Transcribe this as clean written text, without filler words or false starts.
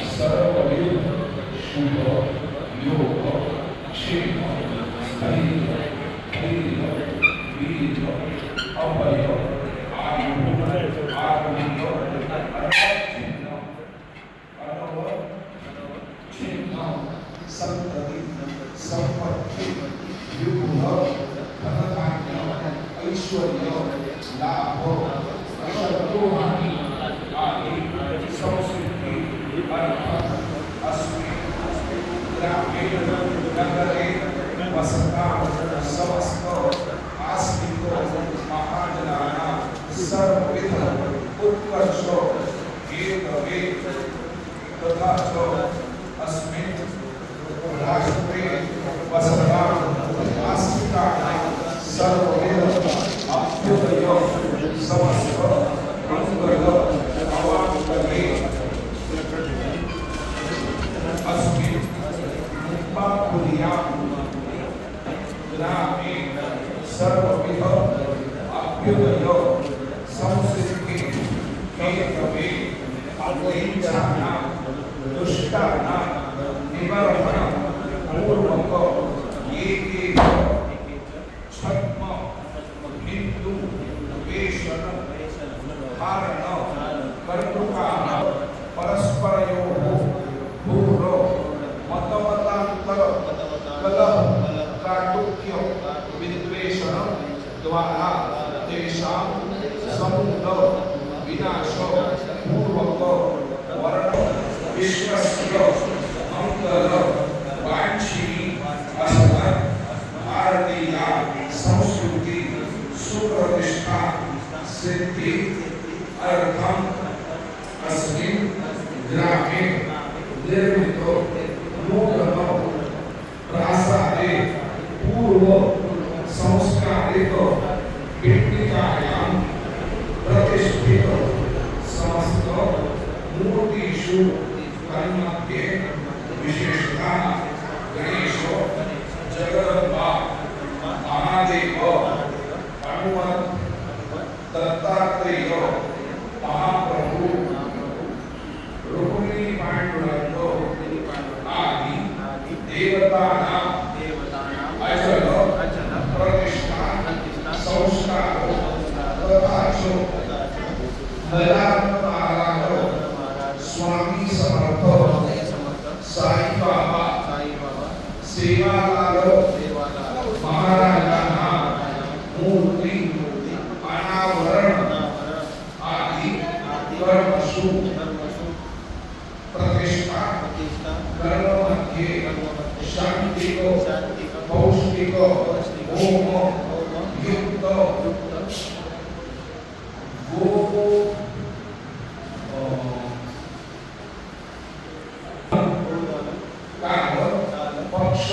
सर्वविध शुभ योग क्षेम धैर्य धैर्य वीर अभय आयुः आरोग्य संतति संपत्ति युग धनधान्य ऐश्वर्य लाभ शत्रुहानि आदि संस्कृति अर्थ अस्मि ग्रामीण नगरे वसतां समस्त आस्तिको महाजनानां सर्वविध उत्कर्ष हेतवे तथा च अस्मिन् राष्ट्रे वसतां आस्तिकानां सर्वविध अभ्युदय समस्त मंगल अवाप्तये अस्मिन् मुक्ताकुल्यां ग्रामे सर्वविध अभ्युदय संसिद्धि हेतवे अद्वैतानां दुष्टानां निवारण पूर्वक एक छद्म हिंदू वेशन धारण कर्तृकाः परस्परयोः घोर मतमतांतर कलह काटुक्य विद्वेषण द्वारा तेषां समूल विनाश पूर्वक वर्ण विश्वस्य मंगल वांछिनी अस्मत् भारतीय संस्कृति सुप्रतिष्ठा सिद्धि अर्थम अस्मिन् ग्रामे निर्मितो नूतन प्रासादे पूर्व संस्कारित पीठिकायां प्रतिष्ठित समस्त मूर्तिषु तन्मध्ये विशेषता गणेश जगदम्बा महादेव हनुमत दत्तात्रेय महाप्रभु रुक्मिणी पांडुरंग आदि देवतानां अचल प्रतिष्ठा संस्कार तथा च स्वामी समर्थ साई बाबा सेवालाल महाराजाना मूर्ति अनावरण आदि कर्मसु प्रतिष्ठा कर्म मध्ये शांतिक पौष्टिक होम युक्त गो पक्ष